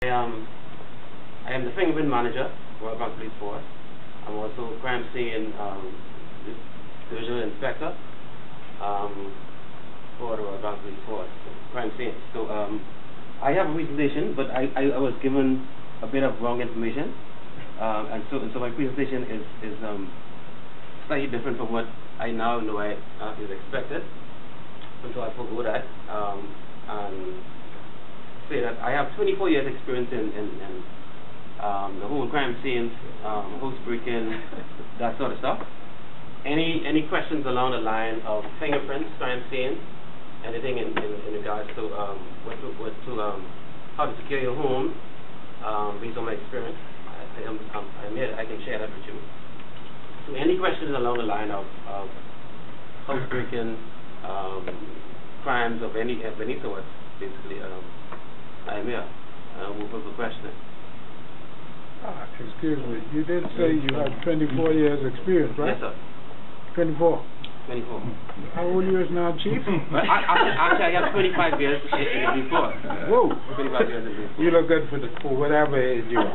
I am the fingerprint manager for Royal Bank Police Force. I'm also crime scene divisional inspector for the Royal Bank Police Force, crime scene. So I have a presentation, but I was given a bit of wrong information, and so my presentation is slightly different from what I now know is expected. And so I forgo that and say that I have 24 years experience in the whole crime scenes, house breaking, that sort of stuff. Any questions along the line of fingerprints, crime scene, anything in regards to how to secure your home, based on my experience, I can share that with you. So any questions along the line of house breaking, crimes of any sort, basically, I'm here. We'll put the question. Excuse me, you did say you have 24 years experience, right? Yes, sir. 24. 24. How old are you now, Chief? Actually, I have 25 years before. Whoa. 25 years before. You look good for whatever age you are.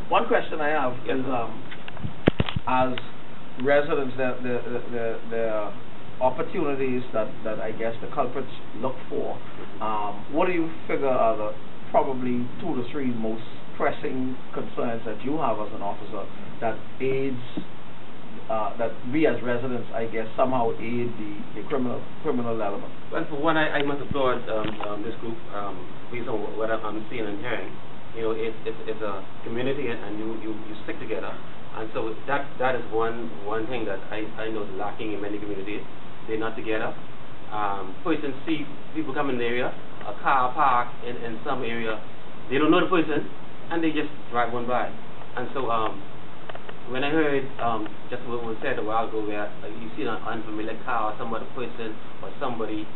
One question I have is, as residents, the opportunities that I guess the culprits look for, what do you figure are the probably 2 to 3 most pressing concerns that you have as an officer that aids, that we as residents, I guess, somehow aid the criminal element? Well, for one, I must applaud this group based on what I'm seeing and hearing. You know, it's a community, and you stick together, and so that is one thing that I know is lacking in many communities. They're not together. Person see people come in the area, a car parked in some area, they don't know the person, and they just drive one by. And so when I heard just what was said a while ago, where you see an unfamiliar car or some other person or somebody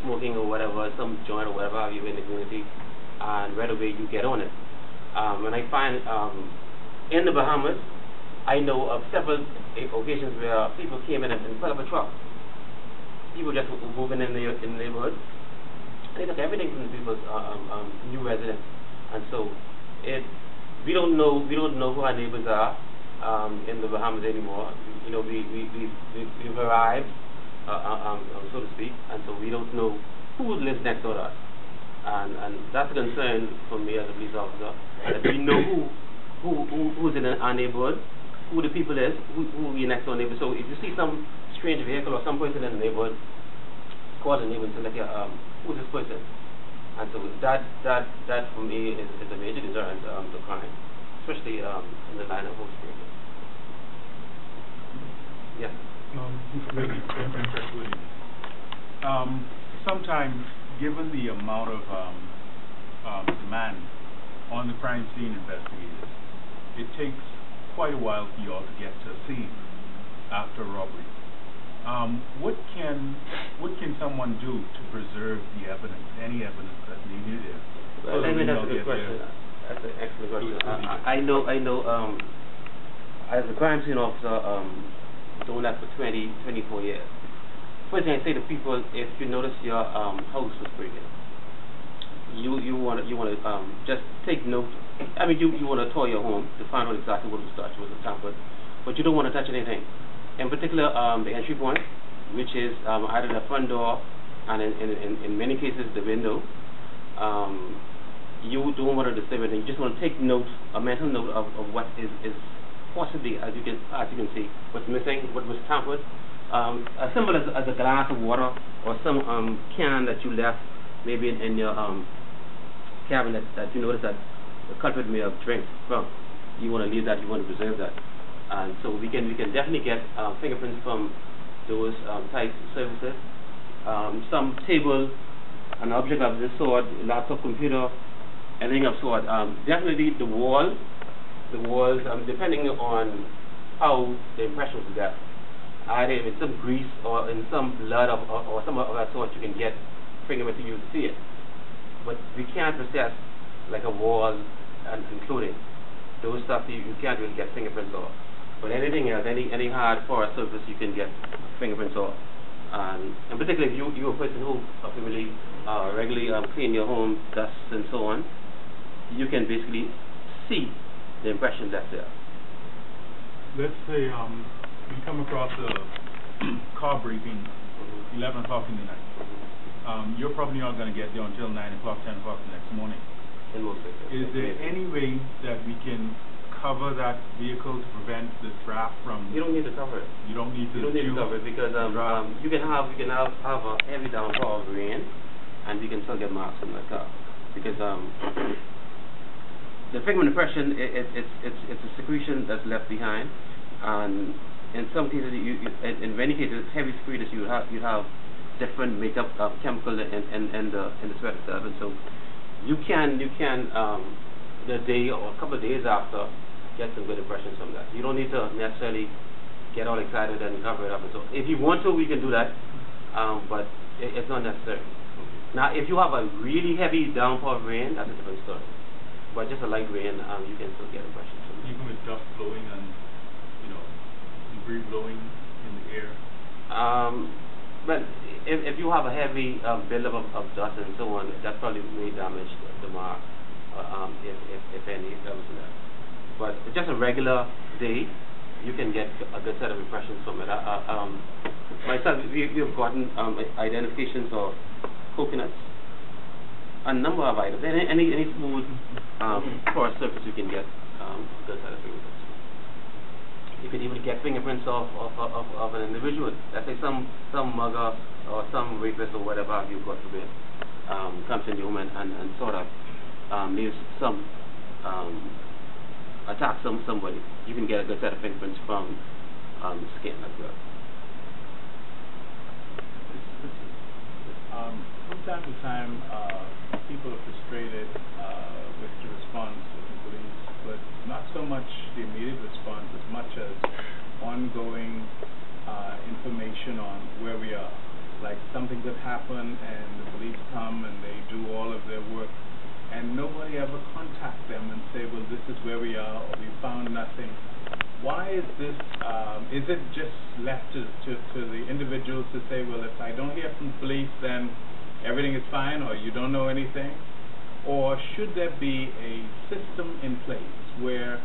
smoking or whatever, some joint or whatever have you in the community, and right away you get on it. And I find in the Bahamas, I know of several occasions where people came in and put up a truck. People just were moving in the neighborhood. They took everything from the people's new residents, and so we don't know who our neighbors are in the Bahamas anymore. You know, we've arrived, so to speak, and so we don't know who lives next door to us, and that's a concern for me as a police officer. That we know who's in our neighborhood, who the people is, who your next door neighbor. So if you see some strange vehicle or some person in the neighborhood, call the neighbor and say, like, who's this person? And so that for me is a major concern to crime, especially in the line of host breaking. Yeah. Sometimes, given the amount of demand on the crime scene investigators, it takes quite a while for you all to get to a scene after a robbery. What can someone do to preserve the evidence, any evidence that may be there? Well, that's a good question. That's an excellent question. I know. As a crime scene officer, doing that for 24 years. First thing I say to people, if you notice your house was breaking, you want to just take note. I mean, you want to tour your home to find out exactly what was touched, what was tampered, but you don't want to touch anything. In particular, the entry point, which is either the front door and in many cases the window. You don't want to disturb anything. You just want to take note, a mental note of what is possibly, as you can see, what's missing, what was tampered. As simple as a glass of water or some can that you left maybe in your cabinet that you notice that the culprit may have drank from. You want to leave that. You want to preserve that. And so we can definitely get fingerprints from those types of services. Some table, an object of this sort, laptop, computer, anything of sort. Definitely the walls, depending on how the impression was left. Either in some grease or in some blood or some of that sort, you can get fingerprints and you see it. But we can't process like a wall and clothing. Those stuff you can't really get fingerprints off. But anything else, any hard porous surface, you can get fingerprints off. And particularly if you're a person who really regularly clean your home, dust and so on, you can basically see the impression left there. Let's say you come across a car break-in 11 o'clock in the night. You're probably not going to get there until 9 o'clock, 10 o'clock the next morning. In most cases. Is there any way that we can cover that vehicle to prevent the draft from... You don't need to cover it. You don't need to... You don't need to cover it because you can have a heavy downpour of rain, and you can still get marks on the car because the pigment impression it's a secretion that's left behind, and in some cases in many cases heavy secretors you'd have different makeup chemical in the sweat itself, and so you can the day or a couple of days after get some good impressions from that. You don't need to necessarily get all excited and cover it up. And so if you want to, we can do that, but it's not necessary. Now, if you have a really heavy downpour of rain, that's a different story. But just a light rain, you can still get impressions from that. Even with dust blowing and, debris blowing in the air? But if you have a heavy buildup of dust and so on, that probably may damage the mark, if any, that was there. But just a regular day, you can get a good set of impressions from it. Myself, we have gotten identifications of coconuts, a number of items, any smooth porous surface you can get a good set of fingerprints. You can even get fingerprints of an individual. Let's say some mugger or some rapist or whatever you got to be comes in your home and sort of leaves some attack somebody. You can get a good set of fingerprints from skin as well. From time to time, people are frustrated with the response of the police, but not so much the immediate response as much as ongoing information on where we are. Like something could happen and the police come and they do all of their work and nobody ever contact them and say, well, this is where we are, or we found nothing. Why is this, is it just left to the individuals to say, well, if I don't hear from the police, then everything is fine, or you don't know anything? Or should there be a system in place where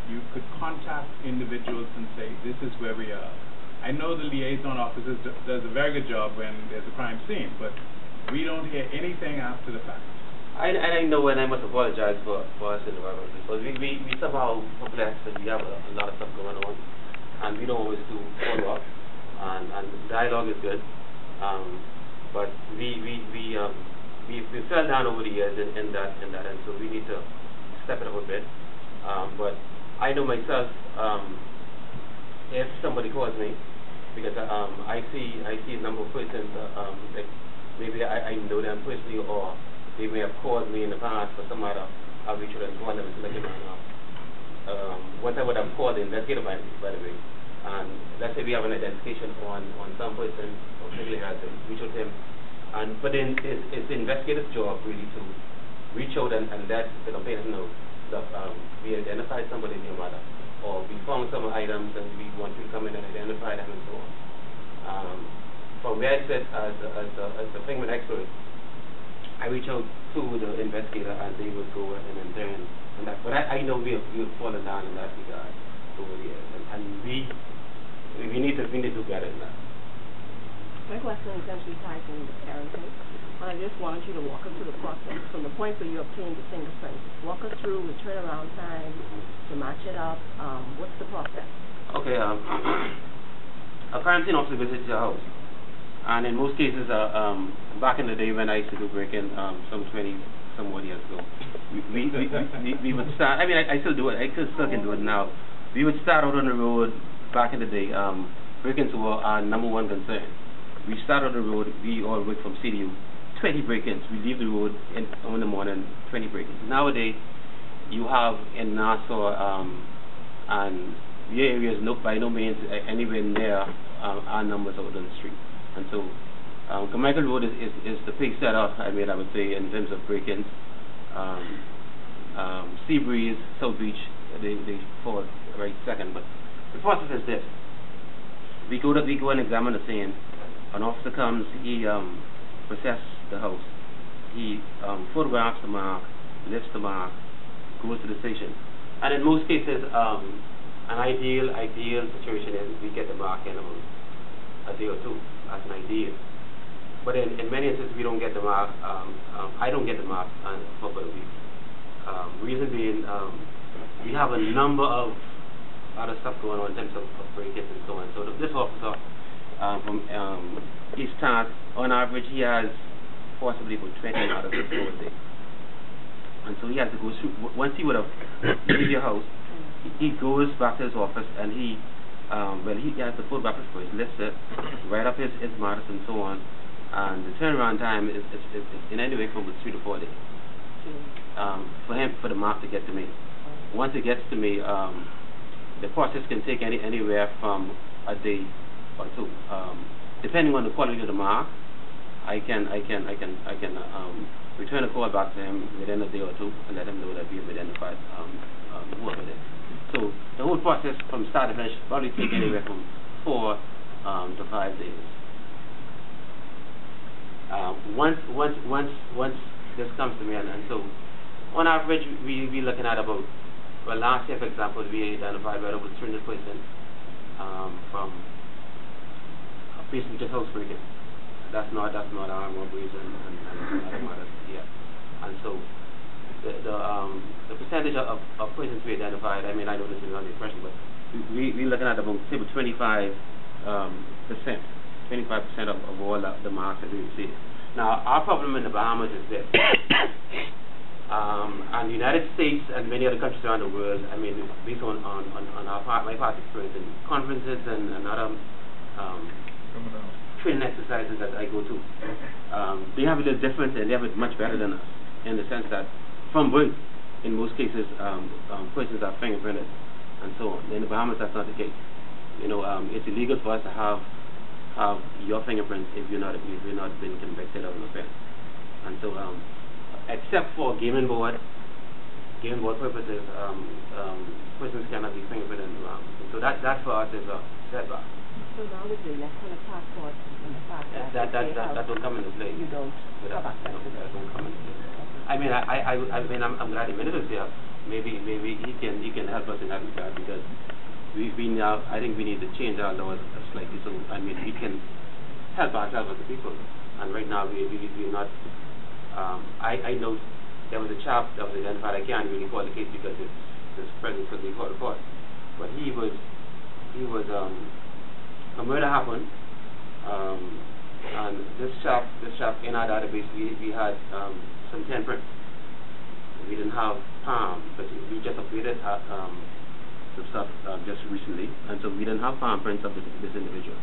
you could contact individuals and say, this is where we are? I know the liaison officer does a very good job when there's a crime scene, but we don't hear anything after the fact. I know, and I must apologize for us in the environment, because we somehow perplexed and we have a lot of stuff going on, and we don't always do follow-up, and dialogue is good, but we fell down over the years in that, and so we need to step it up a bit. But I know myself, if somebody calls me, because I see a number of persons, like maybe I know them personally, or they may have called me in the past for some other outreach or one of them, like once I would have called the investigator, by the way, and let's say we have an identification on some person, or particularly has to reach out to him, but then it's the investigator's job really to reach out and let the complainant know that we identified somebody in your matter, or we found some items and we want you to come in and identify them and so on. From where I sit as a fingerprint expert, I reach out to the investigator and they would go and then and that. But I know we have fallen down in that regard over the years, and we need to do better than that. My question essentially ties into parenting. I just wanted you to walk us through the process from the point where you obtained the fingerprints. Walk us through the turnaround time to match it up. What's the process? Okay. A crime scene officer visits your house, and in most cases, back in the day when I used to do break-in, some 20-some odd years ago, we would start. I mean, I still do it. I still can do it now. We would start out on the road. Back in the day, break-ins were our number one concern. We start on the road. We all work from CDU. 20 break-ins. We leave the road in the morning. 20 break-ins. Nowadays, you have in Nassau and the areas by no means anywhere near our numbers out on the street. And so, Carmichael Road is the big setup, I would say, in terms of break-ins. Seabreeze, South Beach, they fall right second. But the process is this: we go and examine the scene. an officer comes, he processes the house, he photographs the mark, lifts the mark, goes to the station. And in most cases, an ideal situation is we get the mark in about a day or two. That's an ideal. But in many instances, we don't get the mark. I don't get the mark for about a week. Reason being, we have a number of other stuff going on in terms of break-ins and so on. So this officer from East Task, on average, he has possibly about 20 matters to go a day. And so he has to go through, once he would have leave your house, he goes back to his office and he has to pull back his voice, lifts it, write up his matters and so on. And the turnaround time is in any way from 3 to 4 days for the mark to get to me. Once it gets to me, the process can take anywhere from a day or two, depending on the quality of the mark. I can return a call back to him within a day or two and let him know that we have identified whoever it is. So the whole process from start to finish probably take anywhere from 4 to 5 days. Once this comes to me, and so on average we looking at about, well, last year for example we identified right over 300 persons from basically just house breaking. That's not armed robberies and other matters. Yeah, and so the percentage of persons we identified, I mean, I know this is not the question, but we looking at about 25%. 25% of all the marks that we receive. Now, our problem in the Bahamas is this. And the United States and many other countries around the world, I mean, based on my past experience in conferences and other training exercises that I go to, they have a little different and they have it much better than us in the sense that from birth, in most cases, persons are fingerprinted and so on. In the Bahamas, that's not the case. You know, it's illegal for us to have your fingerprints if you're not been convicted of an offense. And so, except for gaming board purposes, persons cannot be fingerprinted in the Bahamas. So that for us is a setback. So now with the electronic passport and the fact that don't come into play. You don't have access to that. That don't come into play. I mean, I'm glad the minister is here. Maybe he can help us in that regard, because we now, I think we need to change our laws slightly, so I mean we can help ourselves as the people. And right now we're not. I know there was a chap that was identified. I can't really call the case because it's present for the court, but he was a murder happened, and this chap in our database we had some 10 prints. We didn't have palm, but we just updated some stuff just recently, and so we didn't have palm prints of this individual.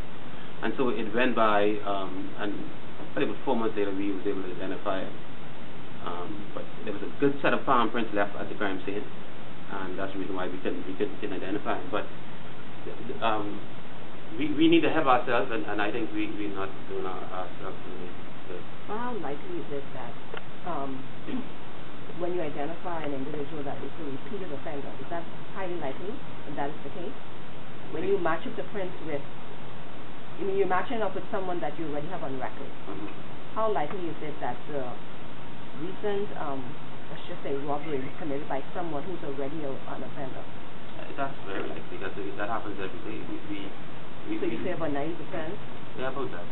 And so it went by, and probably about 4 months later we was able to identify him. But there was a good set of palm prints left at the crime scene, and that's the reason why we couldn't identify him. But we need to help ourselves, and I think we're not doing ourselves good. Well, how likely is it that when you identify an individual that is a repeated offender, is that highly likely that is the case? When you match up the prints with, I mean, you're matching up with someone that you already have on record. How likely is it that the recent, let's just say, robbery was committed by someone who's already an offender? That's very likely, because that happens every day. So you say about 90%? Yeah, about that.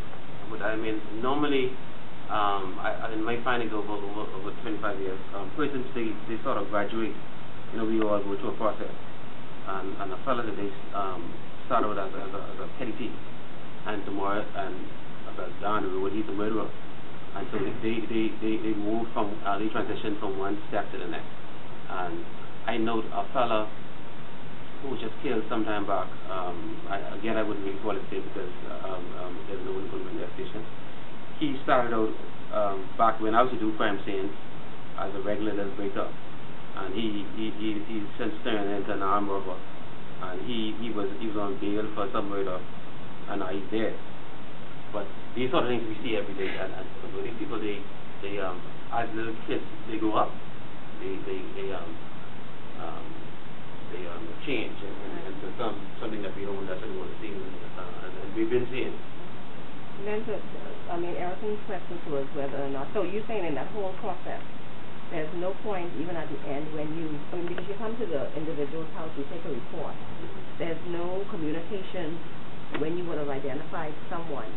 But I mean, normally, in my findings over 25 years, persons, they sort of graduate. You know, we all go through a process. And a fellow that they start out as a petty thief, and tomorrow, and down the road, he's a murderer. And so they move from, they transition from one step to the next. And I know a fellow who was just killed some time back. Again, I wouldn't really call it safe because there's no one to investigation. He started out back when I was to do crime scenes as a regular little breaker, and he since turned into an armed robber, and he was on bail for some murder, and now he's dead. But these sort of things we see every day, and these people they as little kids they grow up, they change into something that we don't necessarily want to see, and we've been seeing. Then, Erickson's question was whether or not, so you're saying in that whole process, there's no point even at the end when you, because you come to the individual's house, you take a report, there's no communication when you would have identified someone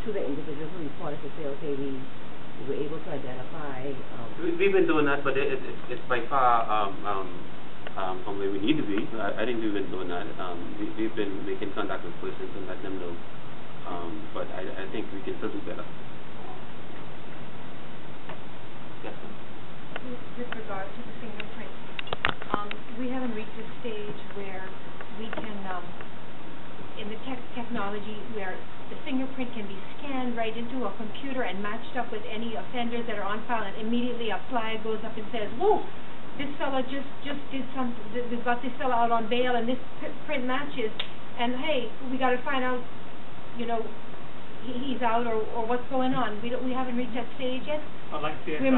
to the individual who reported to say, okay, we were able to identify. We've been doing that, but it's by far from where we need to be. I think we've been doing that. We've been making contact with persons and letting them know. But I think we can still do better. Yes, ma'am. With regard to the fingerprint, we haven't reached a stage where we can, in the technology, where the fingerprint can be scanned right into a computer and matched up with any offenders that are on file, and immediately a flyer goes up and says, whoa, this fella just did something, we've got this fella out on bail and this print matches, and hey, we got to find out, you know, he's out or what's going on. We haven't reached that stage yet. Like CSI, We're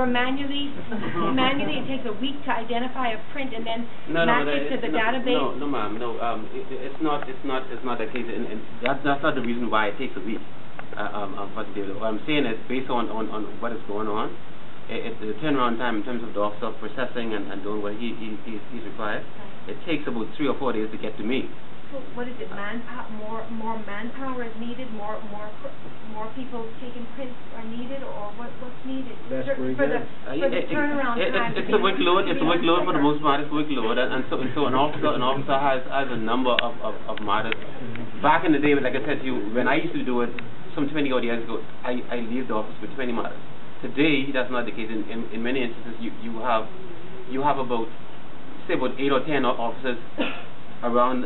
manually, it takes a week to identify a print and then match it to the database. No, ma'am, no. It's not the case, and that's not the reason why it takes a week. What I'm saying is based on what is going on. The turnaround time in terms of the officer processing and doing what he's required, it takes about 3 or 4 days to get to me. So what is it? More manpower is needed. More people taking prints are needed, or what's needed for the turnaround time? It's a workload. It's a workload for the most part. It's a workload, and so an officer has a number of matters. Back in the day, like I said to you, when I used to do it some 20 odd years ago, I leave the office with 20 matters. Today, that's not the case. In many instances, you have about 8 or 10 officers around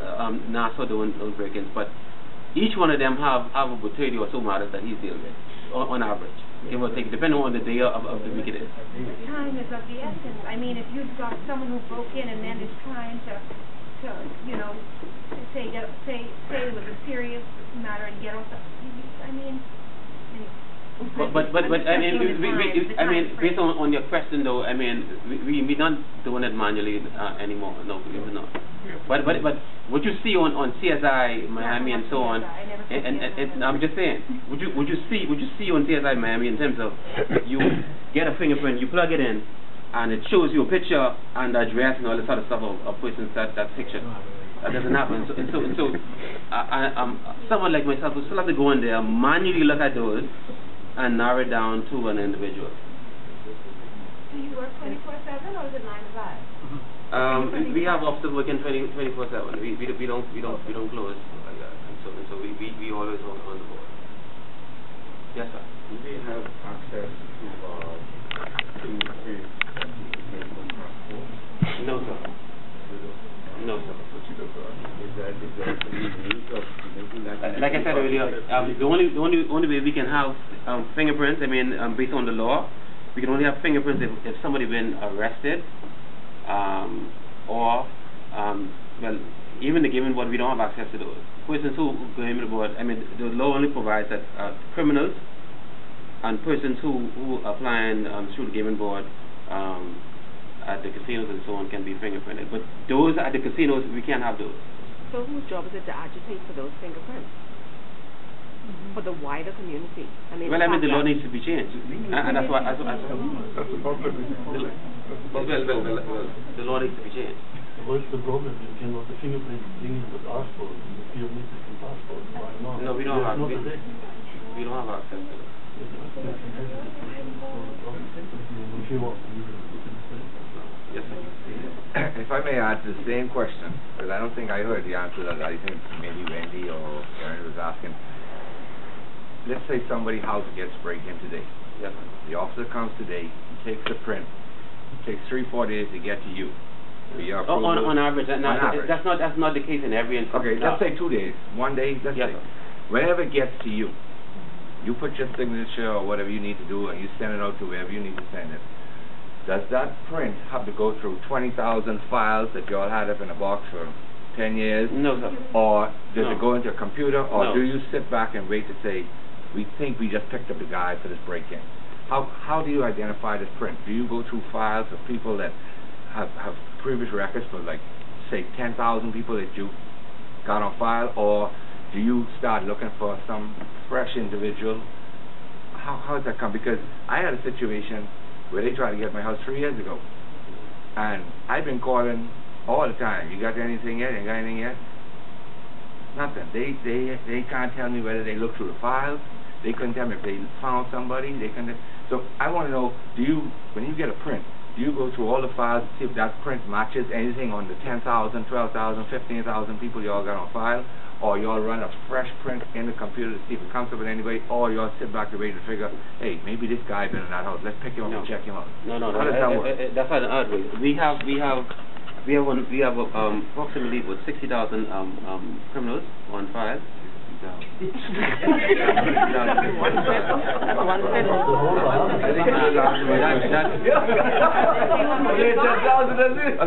Nassau doing those break-ins, but each one of them have about 30 or so matters that he's dealing with on average. It will take, depending on the day of the week it is. Time is of the essence. I mean, if you've got someone who broke in and then is trying to you know, say it was a serious matter and get off the, I mean. But I mean, based on your question though, I mean, we're not doing it manually anymore. No, we're not. But what you see on CSI Miami and so on, and I'm just saying, would you see on CSI Miami in terms of you get a fingerprint, you plug it in, and it shows you a picture and the address and all this sort of stuff of persons that picture. That doesn't happen. So someone like myself will still have to go in there, manually look at those, and narrow it down to an individual. Do you work 24/7 or is it 9 to 5? We have officers working 24/7. We don't close like that, and so we always on the board. Yes, sir. Do they have access to fingerprint passport? No, sir. No, sir. Like I said earlier, the only way we can have fingerprints, I mean, based on the law, we can only have fingerprints if somebody been arrested, or well, even the Gaming Board, we don't have access to those. Persons who go in the board, I mean, the law only provides that criminals and persons who applying through the Gaming Board at the casinos and so on can be fingerprinted. But those at the casinos, we can't have those. So whose job is it to agitate for those fingerprints? For the wider community? I mean, well, I mean, the law needs to be changed. And that's why... That's the problem. The law needs to be changed. What's the problem? You cannot the fingerprint thing in the passport, the biometric in passport. Why not? No, we don't have. We don't have access to it. Yes, sir. If I may add to the same question, because I don't think I heard the answer that I think maybe Wendy or Karen was asking. Let's say somebody's house gets break-in today. Yes, sir. The officer comes today, he takes the print. It takes 3-4 days to get to you. On average, that's not the case in every instance. Okay, let's say 2 days, 1 day, let's say. Whenever it gets to you, you put your signature or whatever you need to do, and you send it out to wherever you need to send it. Does that print have to go through 20,000 files that you all had up in a box for 10 years? No, sir. Or does it go into a computer, or no. do you sit back and wait to say, we think we just picked up the guy for this break-in? How do you identify this print? Do you go through files of people that have previous records for, like, say, 10,000 people that you got on file, or do you start looking for some fresh individual? How does that come? Because I had a situation where they tried to get my house 3 years ago, and I've been calling all the time. You got anything yet? You got anything yet? Nothing. They can't tell me whether they looked through the files. They couldn't tell me if they found somebody. They couldn't. So I want to know: when you get a print, do you go through all the files to see if that print matches anything on the 10,000, 12,000, 15,000 people y'all got on file? Or y'all run a fresh print in the computer to see if it comes up with anybody, or y'all sit back and wait to figure, hey, maybe this guy been in that house, let's pick him up and check him out. No. How does that work? That's not an odd way. We have approximately about 60,000 criminals on file. I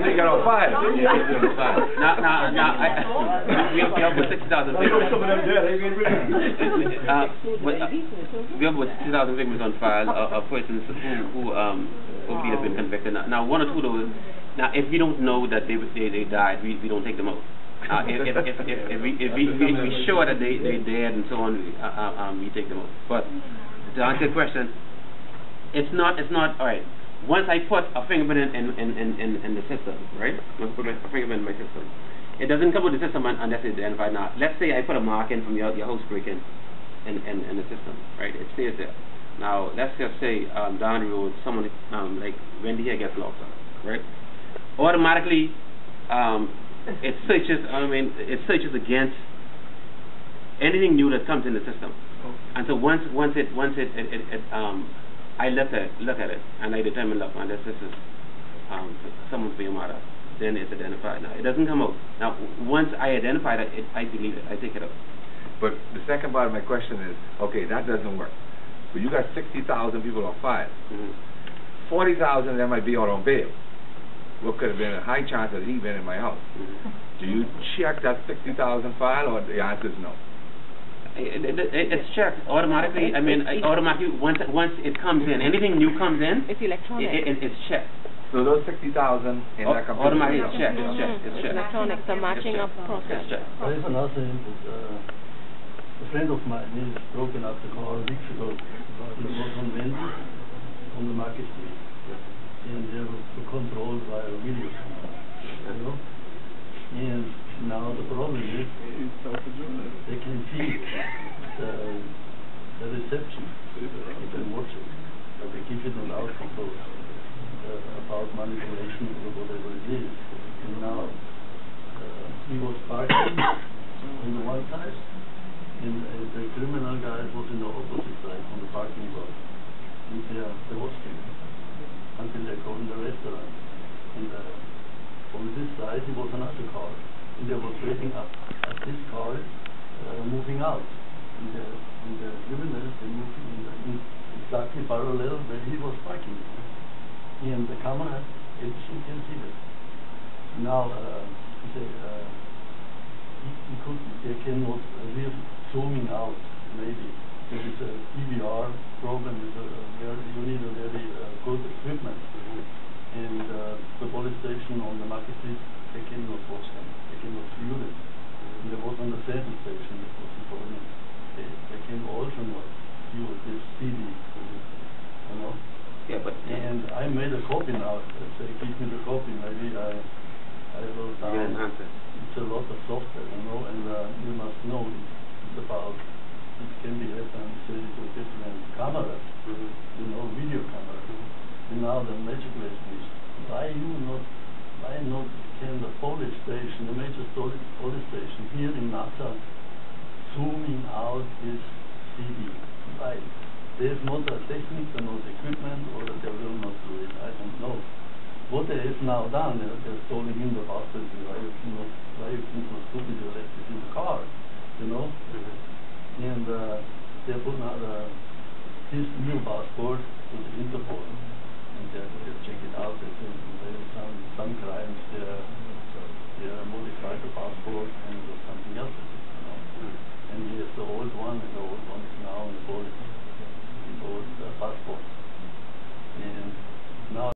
think got on file. We have about 60,000 victims. We have about 60,000 victims on file of persons who have been convicted. Now, one or two of those. Now, if we don't know that they died, we don't take them out. If we sure that they're dead and so on, we take them out. But to answer your question, it's not all right. Once I put a fingerprint in the system, right? Once I put a fingerprint in my system, it doesn't come with the system unless it's identified. Now, let's say I put a mark in from your house break-in in the system, right? It stays there. Now, let's just say down the road, someone like Wendy here gets locked up, right? Automatically, it searches against anything new that comes in the system, and so once I look at it and I determine, look, this is someone's being murdered, then it's identified. Now it doesn't come out. Now once I identify it, I believe it. I take it out. But the second part of my question is, okay, that doesn't work. But you got 60,000 people on file. 40,000 of them might be out on bail. What could have been a high chance that he'd been in my house. Do you check that 60,000 file, or the answer is no? It's checked automatically. I mean, automatically once it comes in, anything new comes in, it's electronic. It's checked. So those 60,000 in that computer. Automatically it's checked. It's checked. Electronic. The matching up process. There is another thing. A friend of mine is broken up the car weeks ago. It was on Wendy on the Market Street. And they were controlled by a video camera, you know. And now the problem is they can see the reception. They can watch it, but they keep it on our control about manipulation or whatever it is. And now he was parking on the one side, and the criminal guy was in the opposite side on the parking lot. And they watched him until they go in the restaurant. And on this side, there was another car. And they was waiting up at this car moving out. And the criminals, they moved in exactly parallel where he was parking. And the camera, you can see that. Now, they cannot really zooming out, maybe. There is a DVR problem, where you need a very good equipment. And the police station on the Market Street, they cannot watch them. They cannot view it. And there was on the service station, that was the problem. They can also not view this CD, you know. Yeah, but and I made a copy now. They give me the copy. Maybe I will down. It's a lot of software, you know, and you must know it's about. It can be set to different cameras, you know, video cameras. And now the major question is, why not can the police station, the major police station here in Nassau, zooming out this CD? Why? There's not a technique, there's not equipment, or they will not do it. I don't know. What they have now done, they're installing in the passport. Why you think so stupid you left it in the car, you know? And they put now his new passport to the Interpol, and they check it out. They think there is some crimes. They modified the passport and something else, you know. And he has the old one, and